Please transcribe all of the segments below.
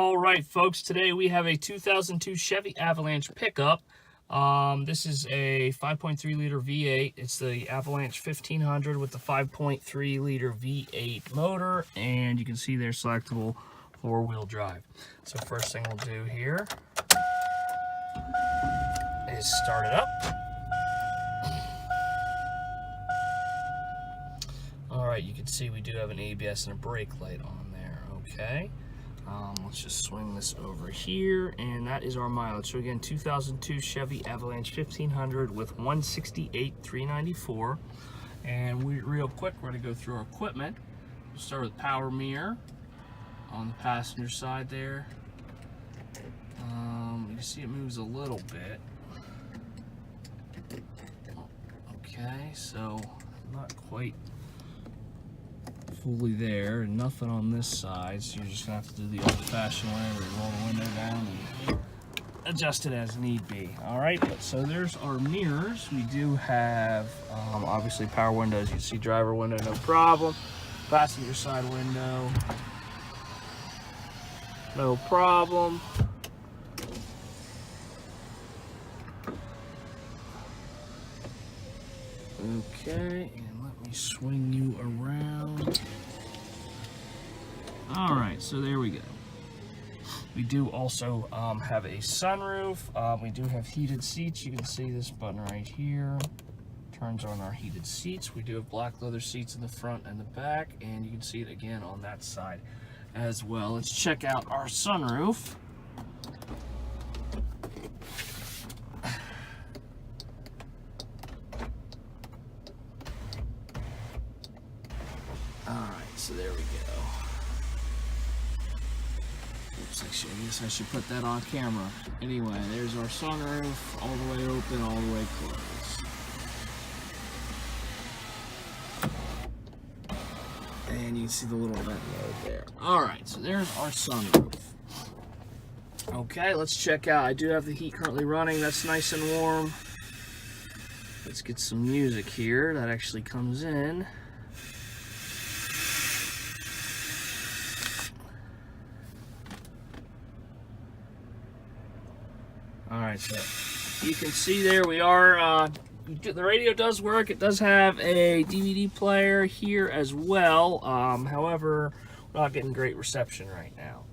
All right, folks, today we have a 2002 Chevy Avalanche pickup. This is a 5.3 liter V8. It's the Avalanche 1500 with the 5.3 liter V8 motor, and you can see they're selectable four-wheel drive. So first thing we'll do here is start it up. All right, you can see we do have an ABS and a brake light on there. Okay. Let's just swing this over here, and that is our mileage. So again, 2002 Chevy Avalanche 1500 with 168,394. And real quick, we're going to go through our equipment. We'll start with power mirror on the passenger side there. You can see it moves a little bit. Okay, so not quite fully there, and nothing on this side, so you're just gonna have to do the old-fashioned way where you roll the window down and adjust it as need be. All right, so there's our mirrors. We do have obviously power windows. You can see driver window, no problem. Passenger side window, no problem. Okay, and let me swing you around. All right, so there we go. We do also have a sunroof. We do have heated seats. You can see this button right here turns on our heated seats. We do have black leather seats in the front and the back, and you can see it again on that side as well. Let's check out our sunroof. So there we go. Oops, I guess I should put that on camera. Anyway, there's our sunroof, all the way open, all the way closed. And you can see the little vent right there. Alright, so there's our sunroof. Okay, let's check out. I do have the heat currently running. That's nice and warm. Let's get some music here that actually comes in. Alright, so you can see there we are. The radio does work. It does have a DVD player here as well. However, we're not getting great reception right now.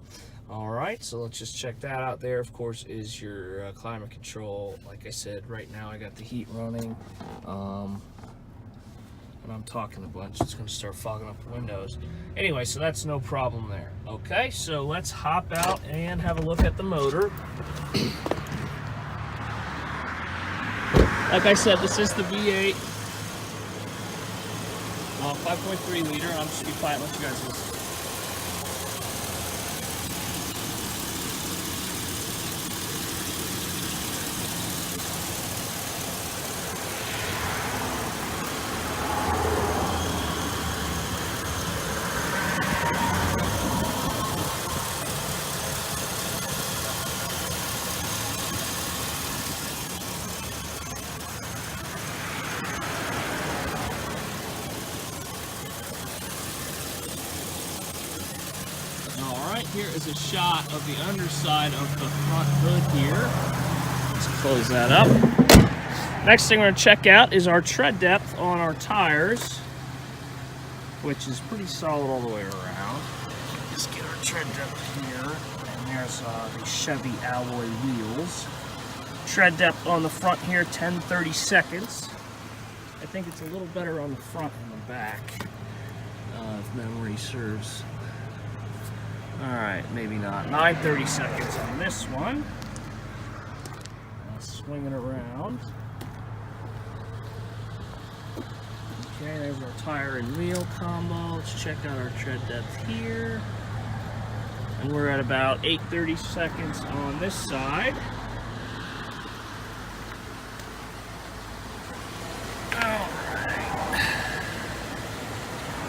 Alright, so let's just check that out. There, of course, is your climate control. Like I said, right now I got the heat running. And I'm talking a bunch. It's going to start fogging up the windows. Anyway, so that's no problem there. Okay, so let's hop out and have a look at the motor. Like I said, this is the V8, 5.3 liter. I'm just going to be quiet and let you guys listen. Here is a shot of the underside of the front hood here. Let's close that up. Next thing we're going to check out is our tread depth on our tires, which is pretty solid all the way around. Let's get our tread depth here, and there's the Chevy alloy wheels. Tread depth on the front here, 10/32. I think it's a little better on the front than the back, if memory serves. Alright, maybe not. 9/32 on this one. I'll swing it around. Okay, there's our tire and wheel combo. Let's check out our tread depth here. And we're at about 8/32 on this side.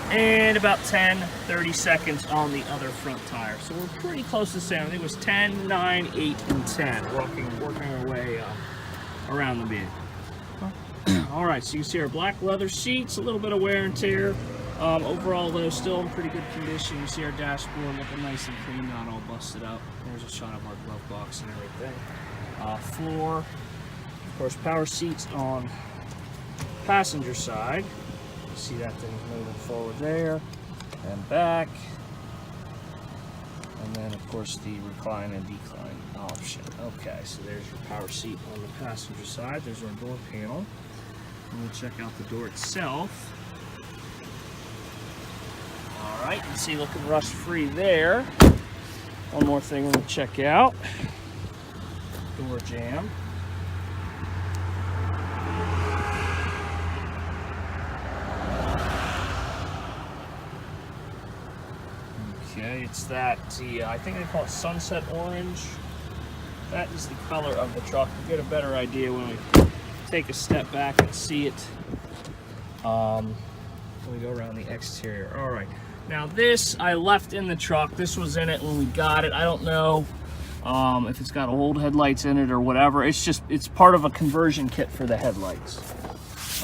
And about 10/32 on the other front tire. So we're pretty close to the same. I think it was 10, 9, 8, and 10. Working our way around the vehicle. All right, so you see our black leather seats, a little bit of wear and tear. Overall, though, still in pretty good condition. You see our dashboard looking nice and clean, not all busted up. There's a shot of our glove box and everything. Floor, of course, power seats on passenger side. You see that thing's moving forward there and back. And then, of course, the recline and decline option. Okay, so there's your power seat on the passenger side. There's our door panel. And we'll check out the door itself. All right, you can see looking rust-free there. One more thing we're going to check out. Door jamb. Okay, it's that, I think they call it sunset orange. That is the color of the truck. We'll get a better idea when we take a step back and see it. When we go around the exterior. All right. Now this I left in the truck. This was in it when we got it. I don't know if it's got old headlights in it or whatever. It's part of a conversion kit for the headlights.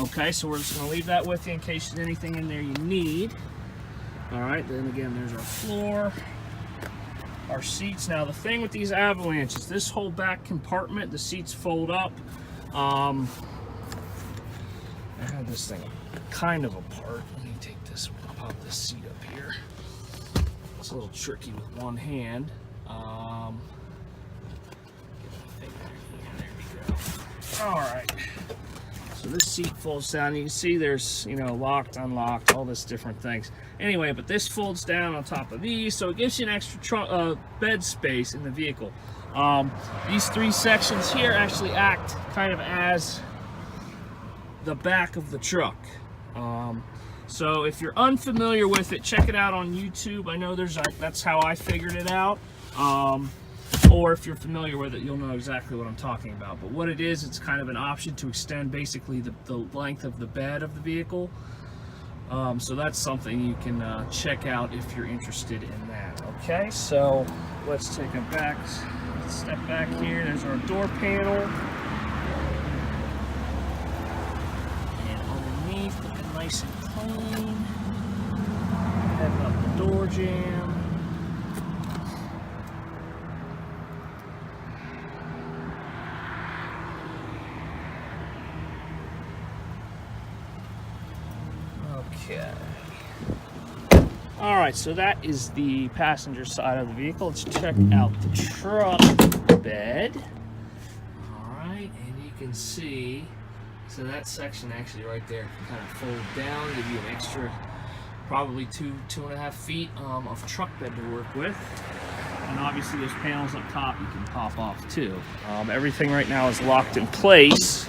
Okay, so we're just gonna leave that with you in case there's anything in there you need. All right, then again, there's our floor, our seats. Now the thing with these Avalanches, this whole back compartment, the seats fold up. I had this thing kind of apart. Let me take this, pop this seat up here. It's a little tricky with one hand. Get my finger in here. There we go. All right. So this seat folds down. You can see there's, you know, locked, unlocked, all this different things. Anyway, but this folds down on top of these, so it gives you an extra bed space in the vehicle. These three sections here actually act kind of as the back of the truck. So if you're unfamiliar with it, check it out on YouTube. I know that's how I figured it out. Or if you're familiar with it, you'll know exactly what I'm talking about. But what it is, it's kind of an option to extend basically the length of the bed of the vehicle. So that's something you can check out if you're interested in that. Okay, so let's take a step back here. There's our door panel. And underneath, looking nice and clean. Heading up the door jamb. Okay. All right, so that is the passenger side of the vehicle. Let's check out the truck bed. All right, and you can see, so that section actually right there can kind of fold down, give you an extra probably 2.5 feet of truck bed to work with. And obviously those panels up top you can pop off too. Everything right now is locked in place.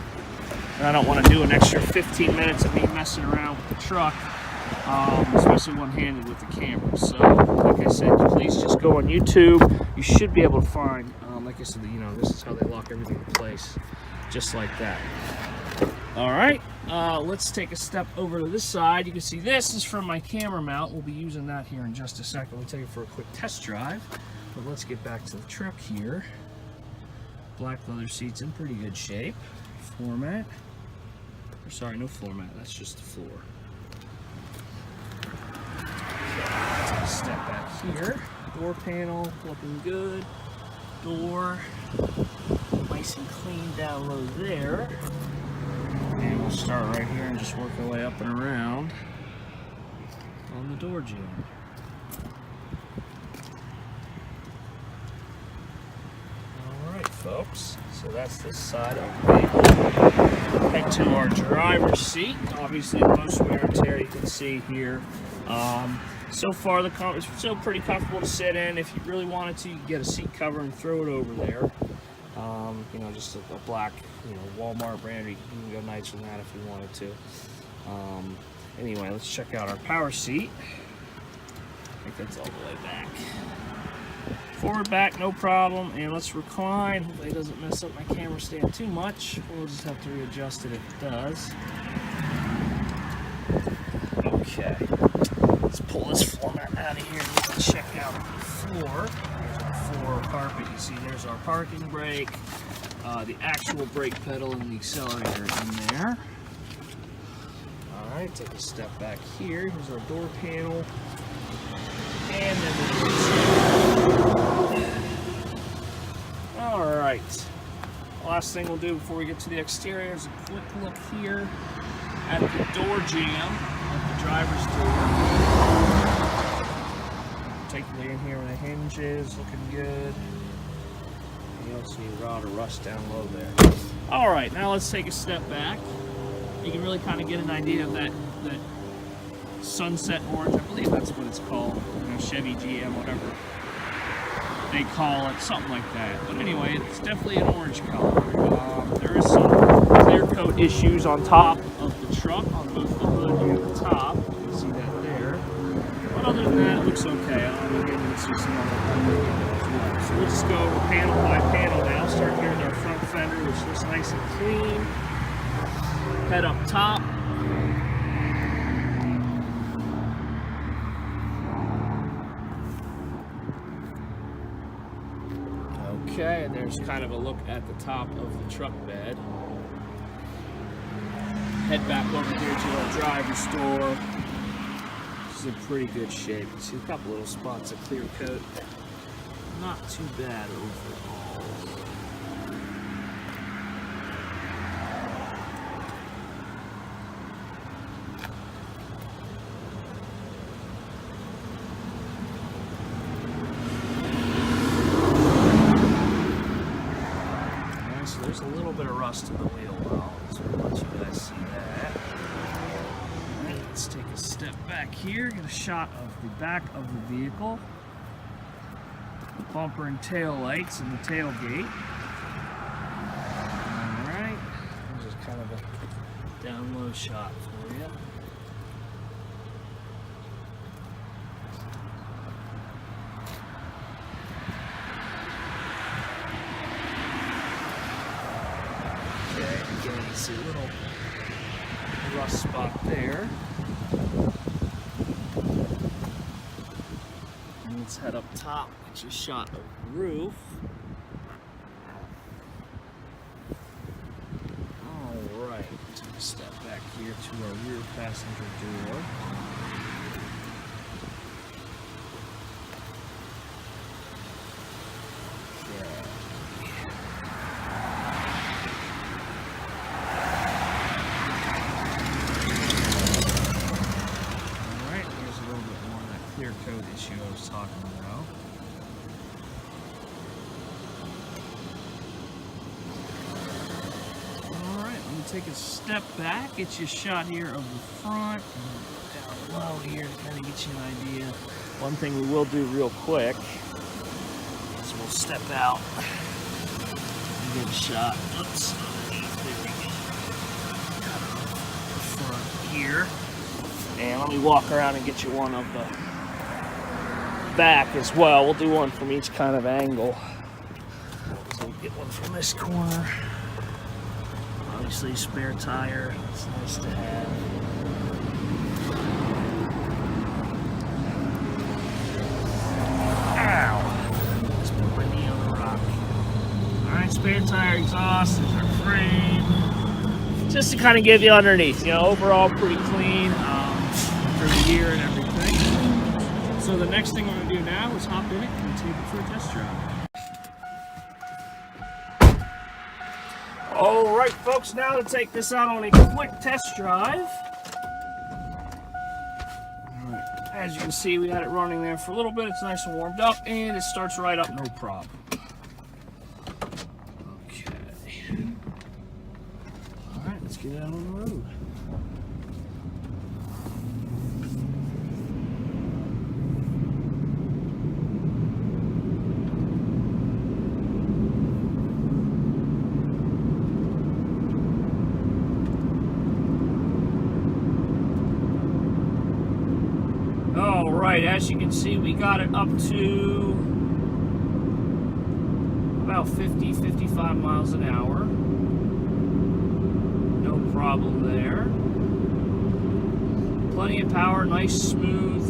And I don't want to do an extra 15 minutes of me messing around with the truck, especially one-handed with the camera. So, like I said, please just go on YouTube. You should be able to find, like I said, you know, this is how they lock everything in place, just like that. All right, let's take a step over to this side. You can see this is from my camera mount. We'll be using that here in just a second. We'll take it for a quick test drive. But let's get back to the truck here. Black leather seats in pretty good shape. Format. Or sorry, no format. That's just the floor. Okay, step back here. Door panel looking good. Door nice and clean down low there. And we'll start right here and just work our way up and around on the door jamb. Alright folks, so that's this side of the vehicle. Head to our driver's seat. Obviously the most wear and tear you can see here. So far it's still pretty comfortable to sit in. If you really wanted to, you could get a seat cover and throw it over there. You know, just a black, you know, Walmart brand. You can go nicer than that if you wanted to. Anyway, let's check out our power seat. I think that's all the way back. Forward, back, no problem. And let's recline. Hopefully it doesn't mess up my camera stand too much. We'll just have to readjust it if it does. Okay. Let's pull this floor mat out of here and we can check out the floor. There's our floor carpet. You see there's our parking brake, the actual brake pedal and the accelerator in there. Alright, Alright, take a step back here. Here's our door panel. And then alright. Last thing we'll do before we get to the exterior is a quick look here at the door jamb of the driver's door. Particularly in here where the hinge is, looking good. You don't see a rod or rust down low there. Alright, now let's take a step back. You can really kind of get an idea of that sunset orange. I believe that's what it's called. You know, Chevy, GM, whatever they call it, something like that. But anyway, it's definitely an orange color. There is some clear coat issues on top of the truck, on both the hood and the top. You can see that there. But other than that, it looks okay. It's just another color as well. So we'll just go panel by panel now. Start here with our front fender, which looks nice and clean. Head up top. Okay, and there's kind of a look at the top of the truck bed. Head back over here to our driver's door. This is in pretty good shape. You see a couple little spots of clear coat. Not too bad overall. There's a little bit of rust in the wheel well, so we'll let you guys see that. Alright, let's take a step back here, get a shot of the back of the vehicle. The bumper and tail lights and the tailgate. Alright, this is kind of a down low shot for you. You see a little rust spot there. And let's head up top, get you a shot of the roof. Alright, take a step back here to our rear passenger door. Clear coat issue I was talking about. Alright, let me take a step back, get you a shot here of the front and down low here to kind of get you an idea. One thing we will do real quick is we'll step out and get a shot. Oops, there we go. The front here. And let me walk around and get you one of the back as well. We'll do one from each kind of angle. So we'll get one from this corner. Obviously, spare tire. It's nice to have. Ow! Just put my knee on the rock. Alright, spare tire, exhaust, there's our frame. Just to kind of give you underneath. You know, overall pretty clean for the year and everything. So the next thing we're going to do now is hop in it and take it for a test drive. Alright folks, now to take this out on a quick test drive. Alright, as you can see, we had it running there for a little bit. It's nice and warmed up and it starts right up, no problem. Okay. Alright, let's get out on the road. Alright, as you can see, we got it up to about 50-55 miles an hour. No problem there. Plenty of power, nice smooth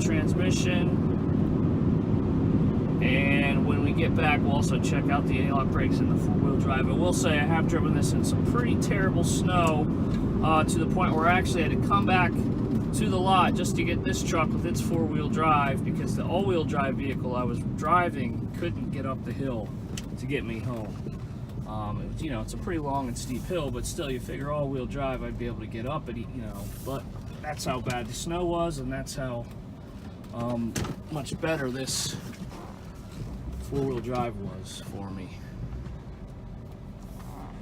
transmission. And when we get back, we'll also check out the anti-lock brakes and the four-wheel drive. I will say I have driven this in some pretty terrible snow to the point where I actually had to come back to the lot just to get this truck with its four-wheel drive, because the all-wheel drive vehicle I was driving couldn't get up the hill to get me home. You know, it's a pretty long and steep hill, but still, you figure all-wheel drive, I'd be able to get up it, you know. But that's how bad the snow was, and that's how much better this four-wheel drive was for me.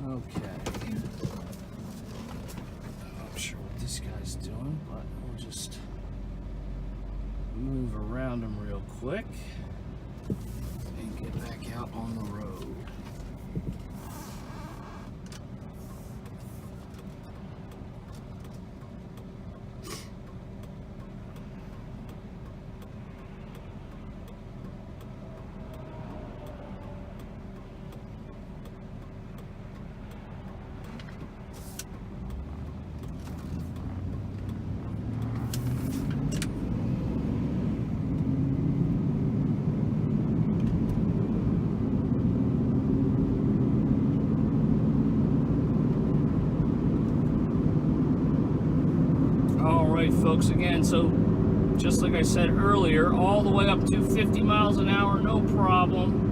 Okay. Not sure what this guy's doing, but we'll just move around him real quick and get back out on the road. Folks, again, so just like I said earlier, all the way up to 50 miles an hour, no problem.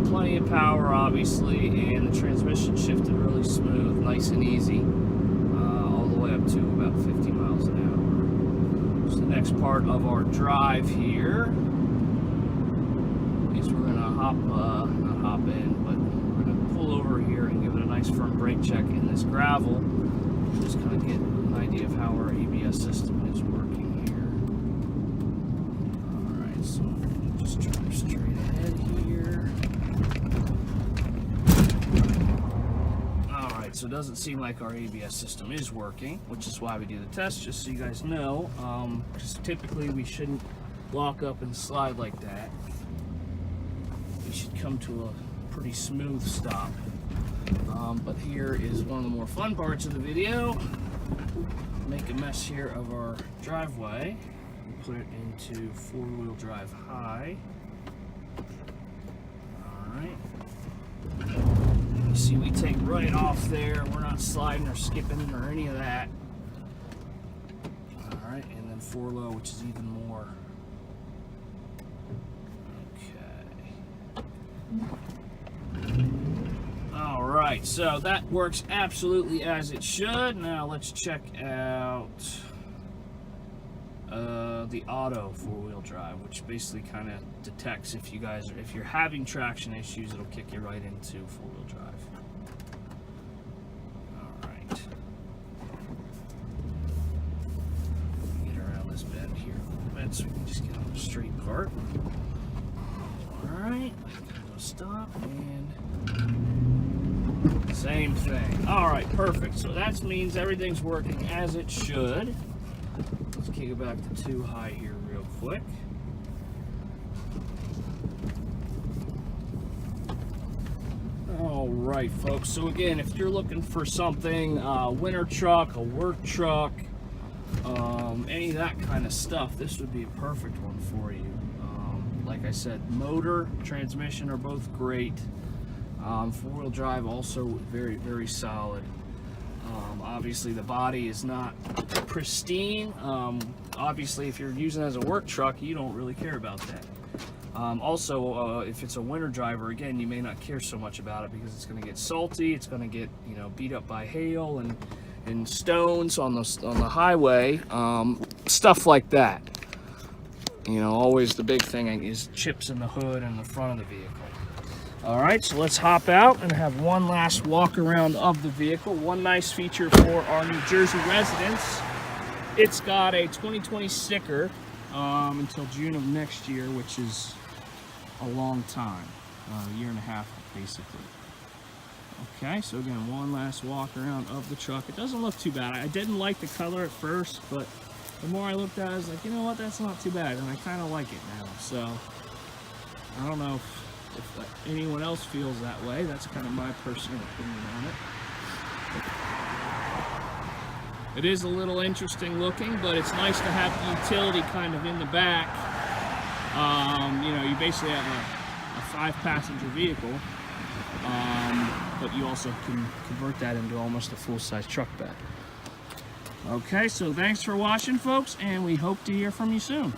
Plenty of power, obviously, and the transmission shifted really smooth, nice and easy, all the way up to about 50 miles an hour. So the next part of our drive here is we're gonna not hop in, but we're gonna pull over here and give it a nice firm brake check in this gravel. Just kind of get an idea of how our ABS system is working here. Alright, so just drive straight ahead here. Alright, so it doesn't seem like our ABS system is working, which is why we do the test, just so you guys know. Because typically we shouldn't lock up and slide like that. We should come to a pretty smooth stop. But here is one of the more fun parts of the video. Make a mess here of our driveway and put it into four-wheel drive high. Alright. You see we take right off there. We're not sliding or skipping or any of that. Alright, and then four low, which is even more. Okay. Alright, so that works absolutely as it should. Now let's check out the auto four-wheel drive, which basically kind of detects if you're having traction issues, it'll kick you right into four-wheel drive. Alright. Get around this bend here a little bit so we can just get on the straight part. Alright, stop and same thing. Alright, perfect. So that means everything's working as it should. Let's kick it back to 2 high here real quick. Alright, folks. So again, if you're looking for something, winter truck, a work truck, any of that kind of stuff, this would be a perfect one for you. Like I said, motor, transmission are both great. Four-wheel drive also very, very solid. Obviously the body is not pristine. Obviously if you're using it as a work truck, you don't really care about that. Also, if it's a winter driver, again, you may not care so much about it because it's going to get salty, it's going to get, you know, beat up by hail and stones on the highway, stuff like that. You know, always the big thing is chips in the hood and the front of the vehicle. Alright, so let's hop out and have one last walk around of the vehicle. One nice feature for our New Jersey residents, it's got a 2020 sticker until June of next year, which is a long time, a year and a half basically. Okay, so again, one last walk around of the truck. It doesn't look too bad. I didn't like the color at first, but the more I looked at it, I was like, you know what, that's not too bad, and I kind of like it now. So I don't know if anyone else feels that way. That's kind of my personal opinion on it. It is a little interesting looking, but it's nice to have the utility kind of in the back. You know, you basically have a 5-passenger vehicle. but you also can convert that into almost a full-size truck bed. Okay, so thanks for watching, folks, and we hope to hear from you soon.